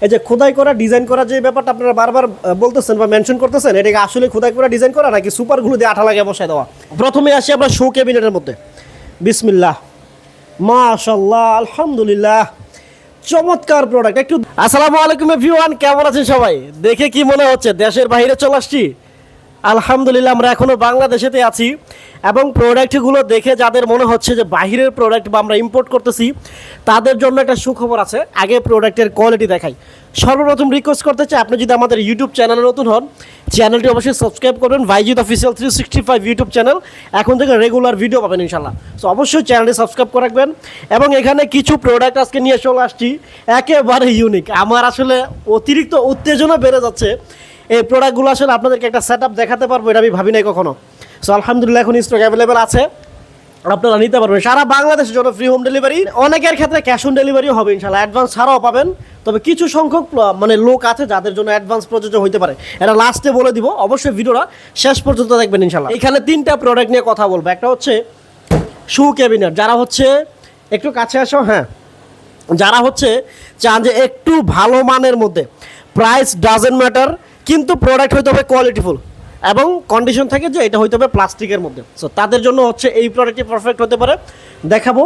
এই যে খোদাই করা ডিজাইন করা যে ব্যাপারটা আপনারা বারবার বলতেছেন বা মেনশন করতেছেন, এটাকে আসলে খোদাই করা ডিজাইন করা নাকি সুপার গ্লু দিয়ে আঠা লাগিয়ে বসায় দেওয়া? প্রথমে আসি আমরা শো ক্যাবিনেটের মধ্যে। বিসমিল্লাহ, মাশাআল্লাহ, আলহামদুলিল্লাহ, চমৎকার প্রোডাক্ট। একটু আসসালামু আলাইকুম এভরিওয়ান, কেমন আছেন সবাই? দেখে কি মনে হচ্ছে দেশের বাইরে চলে আসছি? আলহামদুলিল্লাহ, আমরা এখনও বাংলাদেশেতে আছি এবং প্রোডাক্টগুলো দেখে যাদের মনে হচ্ছে যে বাহিরের প্রোডাক্ট বা আমরা ইম্পোর্ট করতেছি, তাদের জন্য একটা সুখবর আছে। আগে প্রোডাক্টের কোয়ালিটি দেখাই। সর্বপ্রথম রিকোয়েস্ট করতে চাই, আপনি যদি আমাদের ইউটিউব চ্যানেলে নতুন হন, চ্যানেলটি অবশ্যই সাবস্ক্রাইব করবেন। ভাইজিৎ অফিসিয়াল 365 ইউটিউব চ্যানেল, এখন থেকে রেগুলার ভিডিও পাবেন ইনশাল্লাহ। সো অবশ্যই চ্যানেলটি সাবস্ক্রাইব করে রাখবেন। এবং এখানে কিছু প্রোডাক্ট আজকে নিয়ে চলে আসছি, একেবারে ইউনিক। আমার আসলে অতিরিক্ত উত্তেজনা বেড়ে যাচ্ছে। এই প্রোডাক্টগুলো আসলে আপনাদেরকে একটা সেট আপ দেখাতে পারবো, এটা আমি ভাবি নাই কখনো। সো আলহামদুলিল্লাহ, এখন স্টক অ্যাভেলেবেল আছে, আপনারা নিতে পারবেন। সারা বাংলাদেশের জন্য ফ্রি হোম ডেলিভারি, অনেকের ক্ষেত্রে ক্যাশ অন ডেলিভারিও হবে ইনশাল্লাহ। অ্যাডভান্স ছাড়াও পাবেন, তবে কিছু সংখ্যক লোক আছে যাদের জন্য অ্যাডভান্স প্রযোজ্য হইতে পারে। এটা লাস্টে বলে দিব, অবশ্যই ভিডিওটা শেষ পর্যন্ত দেখবেন ইনশাল্লাহ। এখানে তিনটা প্রোডাক্ট নিয়ে কথা বলবো। একটা হচ্ছে শু ক্যাবিনেট, যারা হচ্ছে একটু কাছে আসো, হ্যাঁ, যারা হচ্ছে চান যে একটু ভালো মানের মধ্যে, প্রাইস ডাজেন্ট ম্যাটার, কিন্তু প্রোডাক্ট হইতে হবে কোয়ালিটিফুল এবং কন্ডিশন থাকে যে এটা হইতে হবে প্লাস্টিকের মধ্যে। সো তাদের জন্য হচ্ছে এই প্রোডাক্টটি পারফেক্ট হতে পারে। দেখাবো,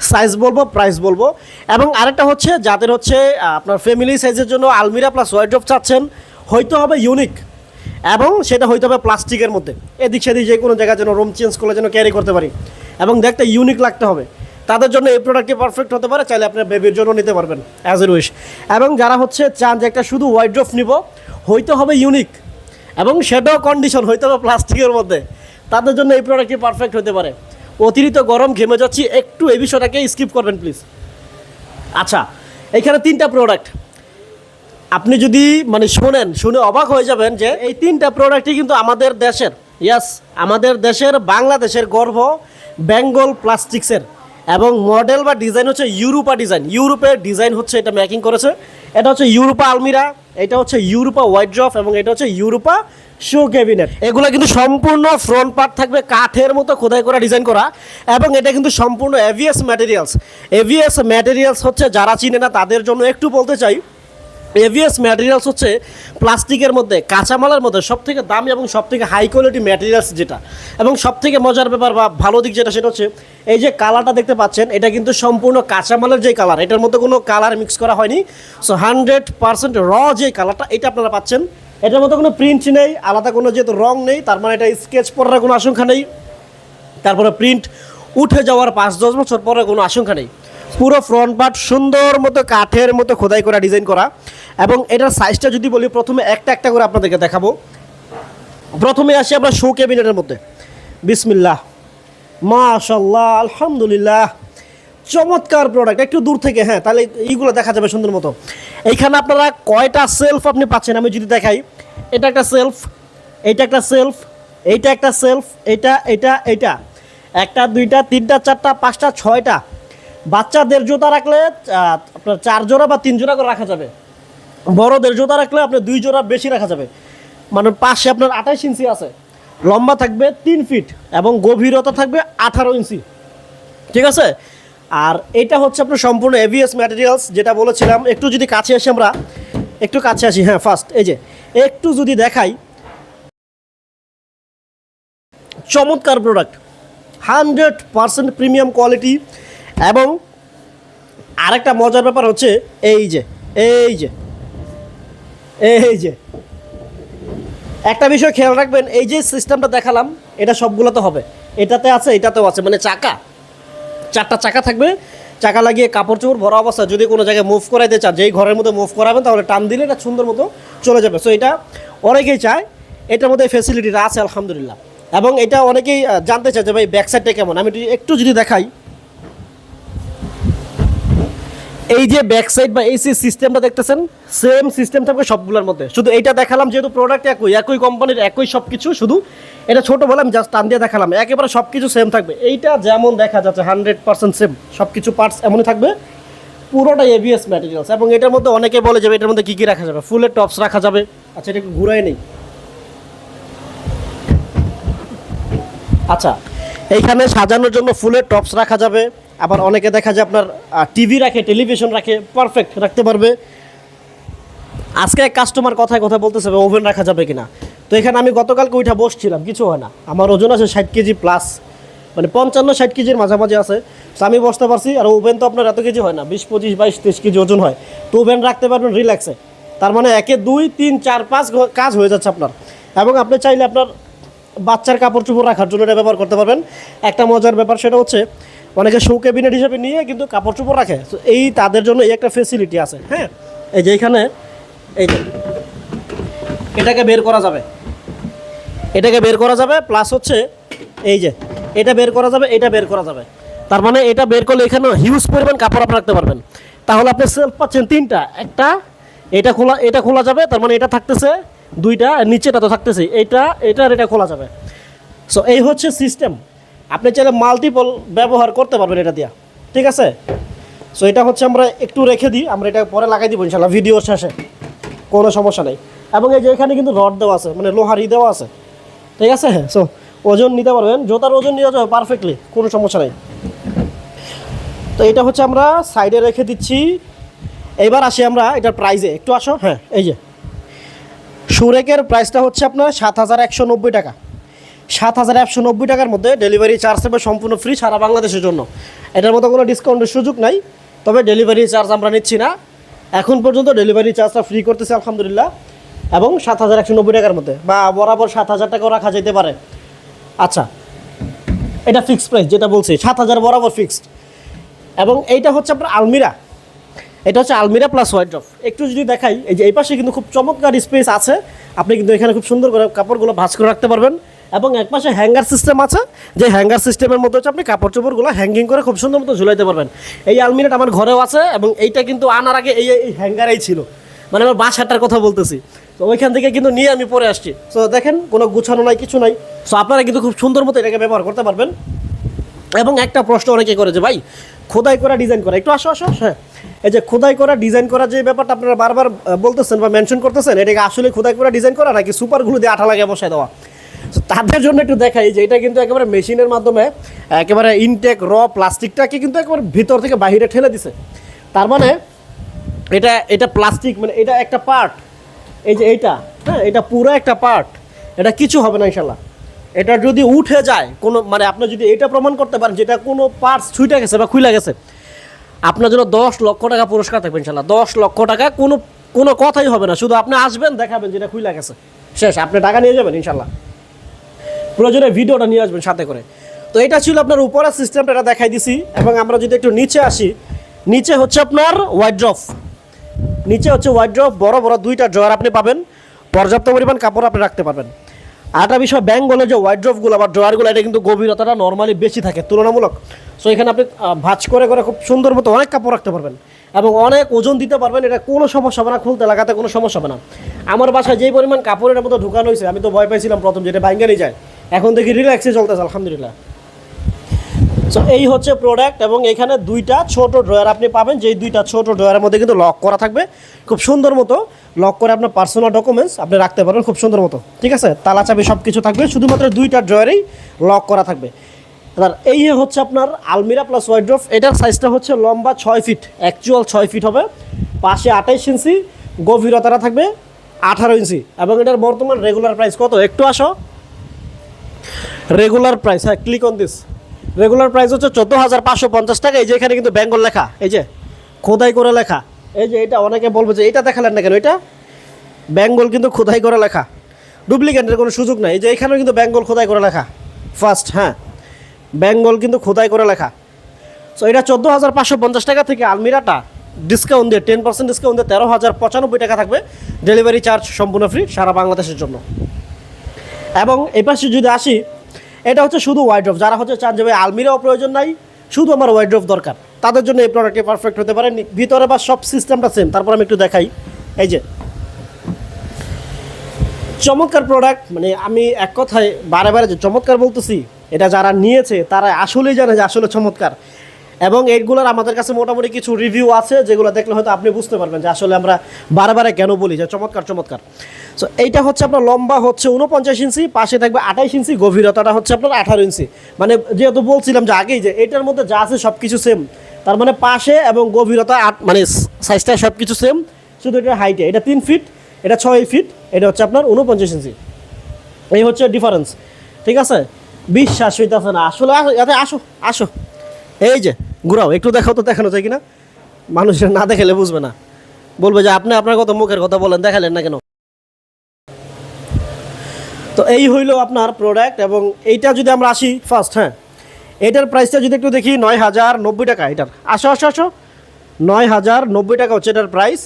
সাইজ বলবো, প্রাইস বলবো। এবং আরেকটা হচ্ছে যাদের হচ্ছে আপনার ফ্যামিলি সাইজের জন্য আলমিরা প্লাস ওয়ার্ড্রোব চাচ্ছেন, হইতে হবে ইউনিক এবং সেটা হইতে হবে প্লাস্টিকের মধ্যে। এদিক সেদিক যে কোনো জায়গায় যেন রুম চেঞ্জ করলে যেন ক্যারি করতে পারি এবং দেখতে ইউনিক লাগতে হবে, তাদের জন্য এই প্রোডাক্টটি পারফেক্ট হতে পারে। চাইলে আপনার বেবির জন্য নিতে পারবেন অ্যাজ এ উইশ। এবং যারা হচ্ছে চান যে একটা শুধু ওয়ার্ড্রোব নিব, হইতে হবে ইউনিক এবং সেটাও কন্ডিশন হইতে হবে প্লাস্টিকের মধ্যে, তাদের জন্য এই প্রোডাক্টটি পারফেক্ট হতে পারে। অতিরিক্ত গরম, ঘেমে যাচ্ছি, একটু এই বিষয়টাকে স্কিপ করবেন প্লিজ। আচ্ছা, এখানে তিনটা প্রোডাক্ট আপনি যদি শুনে অবাক হয়ে যাবেন যে এই তিনটা প্রোডাক্টই কিন্তু আমাদের দেশের, ইয়াস, আমাদের দেশের, বাংলাদেশের গর্ব, বেঙ্গল প্লাস্টিক্সের। এবং মডেল বা ডিজাইন হচ্ছে ইউরোপা ডিজাইন, ইউরোপের ডিজাইন হচ্ছে এটা মেকিং করেছে। এটা হচ্ছে ইউরোপা আলমিরা, এটা হচ্ছে ইউরোপা ওয়ার্ড্রোব এবং এটা হচ্ছে ইউরোপা শো ক্যাবিনেট। এগুলো কিন্তু সম্পূর্ণ ফ্রন্ট পার্ট থাকবে কাঠের মতো খোদাই করা, ডিজাইন করা। এবং এটা কিন্তু সম্পূর্ণ এভিএস ম্যাটেরিয়ালস। এভিএস ম্যাটেরিয়ালস হচ্ছে, যারা চিনে না তাদের জন্য একটু বলতে চাই, এভিএস ম্যাটেরিয়ালস হচ্ছে প্লাস্টিকের মধ্যে, কাঁচামালের মধ্যে সবথেকে দামি এবং সবথেকে হাই কোয়ালিটি ম্যাটেরিয়ালস যেটা। এবং সবথেকে মজার ব্যাপার বা ভালো দিক যেটা, সেটা হচ্ছে এই যে কালারটা দেখতে পাচ্ছেন, এটা কিন্তু সম্পূর্ণ কাঁচামালের যে কালার, এটার মধ্যে কোনো কালার মিক্স করা হয়নি। সো 100% র যে কালারটা, এটা আপনারা পাচ্ছেন। এটার মধ্যে কোনো প্রিন্ট নেই, আলাদা কোনো যেহেতু রং নেই, তার মানে এটা স্কেচ পড়ার কোনো আশঙ্কা নেই। তারপরে প্রিন্ট উঠে যাওয়ার 5-10 বছর পরে কোনো আশঙ্কা নেই। পুরো ফ্রন্ট পার্ট সুন্দর মতো কাঠের মতো খোদাই করা, ডিজাইন করা। এবং এটার সাইজটা যদি বলি, প্রথমে একটা একটা করে আপনাদেরকে দেখাবো। প্রথমে আসি আমরা শো ক্যাবিনেটের মধ্যে। বিসমিল্লাহ, মাশাআল্লাহ, আলহামদুলিল্লাহ, চমৎকার প্রোডাক্ট। একটু দূর থেকে, হ্যাঁ, তাহলে এইগুলো দেখা যাবে সুন্দর মতো। এইখানে আপনারা কয়টা সেলফ আপনি পাচ্ছেন আমি যদি দেখাই। এটা একটা সেলফ, এইটা একটা সেলফ, এইটা একটা সেলফ, এটা এটা এটা, একটা, দুইটা, তিনটা, চারটা, পাঁচটা, ছয়টা। বাচ্চাদের জুতা রাখলে আপনার 4 জোড়া বা 3 জোড়া করে রাখা যাবে। বড়দের জুতা রাখলে আপনার 2 জোড়া বেশি রাখা যাবে। মানে পাশে আপনার 28 ইঞ্চি আছে, লম্বা থাকবে 3 ফিট এবং গভীরতা থাকবে 18 ইঞ্চি, ঠিক আছে। আর এটা হচ্ছে আপনার সম্পূর্ণ এভিএস ম্যাটেরিয়ালস, যেটা বলেছিলাম। একটু যদি কাছে আসি, আমরা একটু কাছে আসি, হ্যাঁ, ফার্স্ট এই যে একটু যদি দেখাই, চমৎকার প্রোডাক্ট, 100% প্রিমিয়াম কোয়ালিটি। এবং আরেকটা মজার ব্যাপার হচ্ছে এই যে এই যে এই যে একটা বিষয় খেয়াল রাখবেন, এই যে সিস্টেমটা দেখালাম, এটা সবগুলোতে হবে। এটাতে আছে, এটাতেও আছে, মানে চারটা চাকা থাকবে। চাকা লাগিয়ে কাপড় চোপড় ভরা অবস্থা যদি কোনো জায়গায় মুভ করাইতে চান, যেই ঘরের মধ্যে মুভ করাবেন, তাহলে টান দিলে এটা সুন্দর মতো চলে যাবে। সো এটা অনেকেই চায়, এটার মধ্যে ফ্যাসিলিটিটা আছে আলহামদুলিল্লাহ। এবং এটা অনেকেই জানতে চায় যে ভাই ব্যাক সাইডটা কেমন। আমি একটু যদি দেখাই, এই যে ব্যাক সাইড বা এই সিস্টেমটা দেখতেছেন, সেম সিস্টেম থাকবে সবগুলোর মধ্যে। শুধু এইটা দেখালাম যেহেতু প্রোডাক্ট একই কোম্পানির, একই সব কিছু, শুধু এটা ছোটো বলে আমি জাস্ট টান দিয়ে দেখালাম। একেবারে সব কিছু সেম থাকবে। এইটা যেমন দেখা যাচ্ছে 100% সেম, সব কিছু পার্টস এমনই থাকবে, পুরোটা এভিএস ম্যাটেরিয়ালস। এবং এটার মধ্যে অনেকে বলে যাবে এটার মধ্যে কী কী রাখা যাবে। ফুলের টপস রাখা যাবে। আচ্ছা, এটা ঘুরাই নেই। আচ্ছা, এইখানে সাজানোর জন্য ফুলের টপস রাখা যাবে। আবার অনেকে দেখা যায় আপনার টিভি রাখে, টেলিভিশন রাখে, পারফেক্ট রাখতে পারবে। আজকে এক কাস্টমার কথায় কথা বলতেছে ওভেন রাখা যাবে কিনা। তো এখানে আমি গতকালকে ওইটা বসছিলাম, কিছু হয় না, আমার ওজন আছে 60 কেজি প্লাস, মানে 55-60 কেজির মাঝামাঝি আছে। তো আমি বসতে পারছি। আর ওভেন তো আপনার এত কেজি হয় না, 20, 25, 22, 23 কেজি ওজন হয়। তো ওভেন রাখতে পারবেন রিল্যাক্সে। তার মানে 1, 2, 3, 4, 5 কাজ হয়ে যাচ্ছে আপনার। এবং আপনি চাইলে আপনার বাচ্চার কাপড় চোপড় রাখার জন্য এটা ব্যবহার করতে পারবেন। একটা মজার ব্যাপার সেটা হচ্ছে অনেকে শো ক্যাবিনেট হিসেবে নিয়ে কিন্তু কাপড় চোপড় রাখে। তো এই তাদের জন্য এই একটা ফেসিলিটি আছে। হ্যাঁ, এই যে এখানে এই যে এটাকে বের করা যাবে, এটাকে বের করা যাবে, প্লাস হচ্ছে এই যে এটা বের করা যাবে, এটা বের করা যাবে। তার মানে এটা বের করলে এখানে হিউজ পরিমাণ কাপড় আপনি রাখতে পারবেন। তাহলে আপনি সেলফ পাচ্ছেন 3টা, একটা এটা খোলা যাবে, তার মানে এটা থাকতেছে 2টা, নিচেটা তো থাকতেছে, এটা খোলা যাবে। সো এই হচ্ছে সিস্টেম। আপনি চাইলে মাল্টিপল ব্যবহার করতে পারবেন এটা দিয়া, ঠিক আছে। সো এটা হচ্ছে আমরা একটু রেখে দিই, আমরা এটা পরে লাগাই দিব ইনশাল্লাহ ভিডিওর শেষে, কোনো সমস্যা নেই। এবং এই যে এখানে কিন্তু রড দেওয়া আছে, মানে লোহার দেওয়া আছে, ঠিক আছে। হ্যাঁ, সো ওজন নিতে পারবেন, জোতার ওজন নিয়ে যাবে পারফেক্টলি, কোনো সমস্যা নেই। তো এটা হচ্ছে আমরা সাইডে রেখে দিচ্ছি। এবার আসি আমরা এটার প্রাইসে, একটু আসো। হ্যাঁ, এই যে সুরেকের প্রাইসটা হচ্ছে আপনার 7,190 টাকা। 7,190 টাকার মধ্যে ডেলিভারি চার্জ হবে সম্পূর্ণ ফ্রি সারা বাংলাদেশের জন্য। এটার মতো কোনো ডিসকাউন্টের সুযোগ নাই, তবে ডেলিভারি চার্জ আমরা নিচ্ছি না এখন পর্যন্ত। ডেলিভারি চার্জটা ফ্রি করতেছি আলহামদুলিল্লাহ। এবং 7,190 টাকার মধ্যে, বা বরাবর 7,000 টাকাও রাখা যেতে পারে। আচ্ছা, এটা ফিক্সড প্রাইস যেটা বলছি, 7,000 বরাবর ফিক্সড। এবং এইটা হচ্ছে আপনার আলমিরা, এটা হচ্ছে আলমিরা প্লাস ওয়ার্ড্রপ। একটু যদি দেখাই, এই যে এই পাশে কিন্তু খুব চমৎকার স্পেস আছে, আপনি কিন্তু এখানে খুব সুন্দর করে কাপড়গুলো ভাঁজ করে রাখতে পারবেন। এবং এক পাশে হ্যাঙ্গার সিস্টেম আছে, যে হ্যাঙ্গার সিস্টেমের মধ্যে হচ্ছে আপনি কাপড় চোপড়গুলো হ্যাঙ্গিং করে খুব সুন্দর মতো ঝুলাইতে পারবেন। এই আলমিরাটা আমার ঘরেও আছে, এবং এইটা কিন্তু আনার আগে এই হ্যাঙ্গারেই ছিল, মানে আমার বাসাটার কথা বলতেছি। তো ওইখান থেকে কিন্তু নিয়ে আমি পরে আসছি। সো দেখেন কোনো গুছানো নাই, কিছু নাই। সো আপনারা কিন্তু খুব সুন্দর মতো এটাকে ব্যবহার করতে পারবেন। এবং একটা প্রশ্ন অনেকে করে যে ভাই খোদাই করা ডিজাইন করা, একটু আসো আসো। হ্যাঁ, এই যে খোদাই করা ডিজাইন করা যে ব্যাপারটা আপনারা বারবার বলতেছেন বা মেনশন করতেছেন, এটাকে আসলে খোদাই করা ডিজাইন করা নাকি সুপারগুলো দিয়ে আঠা লাগিয়ে বসায় দেওয়া। তো তাদের জন্য একটু দেখাই যে এটা কিন্তু একেবারে মেশিনের মাধ্যমে একেবারে ইনটেক প্লাস্টিকটাকে কিন্তু একেবারে ভিতর থেকে বাইরে ঠেলে দিছে। তার মানে এটা প্লাস্টিক, মানে এটা একটা পার্ট, এই যে এইটা, হ্যাঁ, এটা পুরো একটা পার্ট, এটা কিছু হবে না ইনশাল্লাহ। এটা যদি উঠে যায় কোনো, মানে আপনি যদি এটা প্রমাণ করতে পারেন যেটা কোনো পার্টস ছুটে গেছে বা খুলে গেছে, আপনার জন্য 10 লক্ষ টাকা পুরস্কার থাকবে ইনশাল্লাহ। 10 লক্ষ টাকা, কোনো কথাই হবে না, শুধু আপনি আসবেন, দেখাবেন যেটা খুলে গেছে, শেষ, আপনি টাকা নিয়ে যাবেন ইনশাল্লাহ। প্রয়োজনে ভিডিওটা নিয়ে আসবেন সাথে করে। তো এটা ছিল আপনার উপরের সিস্টেমটা, এটা দেখাই দিছি। এবং আমরা যদি একটু নিচে আসি, নিচে হচ্ছে আপনার ওয়ার্ড্রপ, নিচে হচ্ছে ওয়ার্ড্রপ, বড় বড় 2টা ড্রয়ার আপনি পাবেন, পর্যাপ্ত পরিমাণ কাপড় আপনি রাখতে পারবেন। আরেকটা বিষয়, বেঙ্গলের যে ওয়ার্ড্রপগুলো বা ড্রয়ারগুলো, এটা কিন্তু গভীরতাটা নর্মালি বেশি থাকে তুলনামূলক। সো এখানে আপনি ভাঁজ করে করে খুব সুন্দর মতো অনেক কাপড় রাখতে পারবেন এবং অনেক ওজন দিতে পারবেন। এটা কোনো সমস্যা হবে না, খুলতে লাগাতে কোনো সমস্যা হবে না। আমার বাসায় যেই পরিমাণ কাপড়ের মতো ঢুকানো হয়েছে, আমি তো ভয় পাইছিলাম প্রথম, যেটা ভাঙ্গানি যায়, এখন দেখি রিল্যাক্সে চলতেছে আলহামদুলিল্লাহ। সো এই হচ্ছে প্রোডাক্ট। এবং এখানে 2টা ছোট ড্রয়ার আপনি পাবেন, যেই 2টা ছোট ড্রয়ারের মধ্যে কিন্তু লক করা থাকবে খুব সুন্দর মতো। লক করে আপনার পার্সোনাল ডকুমেন্টস আপনি রাখতে পারবেন খুব সুন্দর মতো, ঠিক আছে। তালা চাবি সব কিছু থাকবে, শুধুমাত্র 2টা ড্রয়ারেই লক করা থাকবে। আর এই হচ্ছে আপনার আলমিরা প্লাস ওয়ার্ড্রপ। এটার সাইজটা হচ্ছে লম্বা 6 ফিট, অ্যাকচুয়াল 6 ফিট হবে, পাশে 28 ইঞ্চি, গভীরতাটা থাকবে 18 ইঞ্চি। এবং এটার বর্তমান রেগুলার প্রাইস কত, একটু আসো। রেগুলার প্রাইস, হ্যাঁ, click on this. Regular price হচ্ছে 14,550 টাকা। এই যে এখানে কিন্তু বেঙ্গল লেখা, এই যে খোদাই করে লেখা, এই যে এটা অনেকে বলবে যে এটা দেখালেন না কেন, এটা বেঙ্গল কিন্তু খোদাই করে লেখা, ডুপ্লিকেটের কোনো সুযোগ নাই। এই যে এখানেও কিন্তু বেঙ্গল খোদাই করে লেখা ফার্স্ট, হ্যাঁ, বেঙ্গল কিন্তু খোদাই করে লেখা। সো এটা 14,550 টাকা থেকে আলমিরাটা ডিসকাউন্ট দিয়ে 10% ডিসকাউন্ট দিয়ে 13,095 টাকা থাকবে। ডেলিভারি চার্জ সম্পূর্ণ ফ্রি সারা বাংলাদেশের জন্য। এবং এই পাশে যদি আসি, এটা হচ্ছে শুধু ওয়ার্ড্রপ, যারা হচ্ছে চান যে ভাই আলমিরাও প্রয়োজন নাই, শুধু আমার ওয়ার্ড্রপ দরকার, তাদের জন্য এই প্রোডাক্টটি পারফেক্ট হতে পারে। ভিতরে বা সব সিস্টেমটা সেম। তারপর আমি একটু দেখাই, এই যে চমৎকার প্রোডাক্ট, মানে আমি এক কথায় বারে বারে যে চমৎকার বলতেছি, এটা যারা নিয়েছে তারা আসলেই জানে যে আসলে চমৎকার। এবং এইগুলোর আমাদের কাছে মোটামুটি কিছু রিভিউ আছে, যেগুলো দেখলে হয়তো আপনি বুঝতে পারবেন যে আসলে আমরা বারে বারে কেন বলি যে চমৎকার চমৎকার। সো এইটা হচ্ছে আপনার লম্বা হচ্ছে 49 ইঞ্চি, পাশে থাকবে 28 ইঞ্চি, গভীরতাটা হচ্ছে আপনার 18 ইঞ্চি। মানে যেহেতু বলছিলাম যে আগেই যে এটার মধ্যে যা আছে সব কিছু সেম, তার মানে পাশে এবং গভীরতা মানে সাইজটা সব কিছু সেম, শুধু এটা হাইটে, এটা 3 ফিট, এটা 6 ফিট, এটা হচ্ছে আপনার 49 ইঞ্চি। এই হচ্ছে ডিফারেন্স, ঠিক আছে? বিশ্বাস হইতেছে না আসলে। এতে আসো আসো, এই যে ঘুরাও একটু, দেখাও তো, দেখানো যায় কিনা? মানুষের না দেখালে বুঝবে না, বলবে যে আপনি আপনার কথা মুখের কথা বলেন, দেখালেন না কেন? তো এই হইল আপনার প্রোডাক্ট। এবং এইটা যদি আমরা আসি ফার্স্ট, হ্যাঁ, এটার প্রাইসটা যদি একটু দেখি, 9,090 টাকা এটার। আসো আসো আসো, 9,090 টাকা হচ্ছে এটার প্রাইস।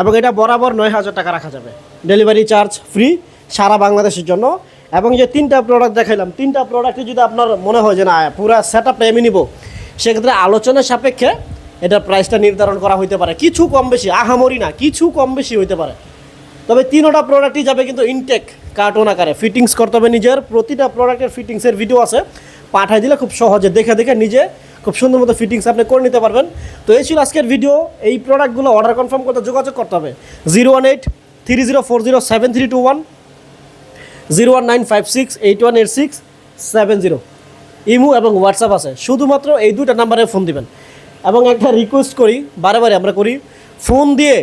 এবং এটা বরাবর 9,000 টাকা রাখা যাবে, ডেলিভারি চার্জ ফ্রি সারা বাংলাদেশের জন্য। এবং যে 3টা প্রোডাক্ট দেখাইলাম, 3টা প্রোডাক্টে যদি আপনার মনে হয় যে না পুরো সেট আপটা আমি নিব, সেক্ষেত্রে আলোচনার সাপেক্ষে এটার প্রাইসটা নির্ধারণ করা হইতে পারে, কিছু কম বেশি, আহামরি না, কিছু কম বেশি হইতে পারে। তবে 3টা প্রোডাক্টই যাবে কিন্তু ইনটেক কার্টুন আকারে, ফিটিংস করতে হবে নিজের। প্রতিটা প্রোডাক্টের ফিটিংসের ভিডিও আছে, পাঠাই দিলে খুব সহজে দেখে দেখে নিজে খুব সুন্দর মতো ফিটিংস আপনি করে নিতে পারবেন। তো এই ছিল আজকের ভিডিও। এই প্রোডাক্টগুলো অর্ডার কনফার্ম করতে যোগাযোগ করতে হবে 01830407321, 01956818670। ইমো এবং হোয়াটসঅ্যাপ আছে, শুধুমাত্র এই 2টা নাম্বারে ফোন দিবেন। এবং একটা রিকোয়েস্ট করি, বারে বারে আমরা করি, ফোন দিয়ে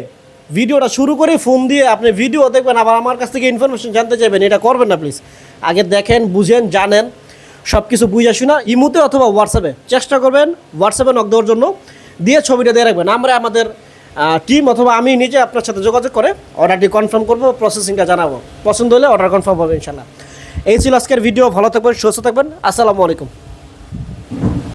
ভিডিওটা শুরু করে ফোন দিয়ে আপনি ভিডিও দেখবেন, আবার আমার কাছ থেকে ইনফরমেশন জানতে চাইবেন, এটা করবেন না প্লিজ। আগে দেখেন, বুঝেন, জানেন, সব কিছু বুঝে শুনা ইমোতে অথবা হোয়াটসঅ্যাপে চেষ্টা করবেন, হোয়াটসঅ্যাপে নক দেওয়ার জন্য, দিয়ে ছবিটা দিয়ে রাখবেন। আমরা আমাদের টিম অথবা আমি নিজে আপনার সাথে যোগাযোগ করে অর্ডারটি কনফার্ম করবো, প্রসেসিংটা জানাবো। পছন্দ হলে অর্ডার কনফার্ম হবে ইনশাল্লাহ। এই ছিল আজকের ভিডিও। ভালো থাকবেন, সুস্থ থাকবেন। আসসালামু আলাইকুম।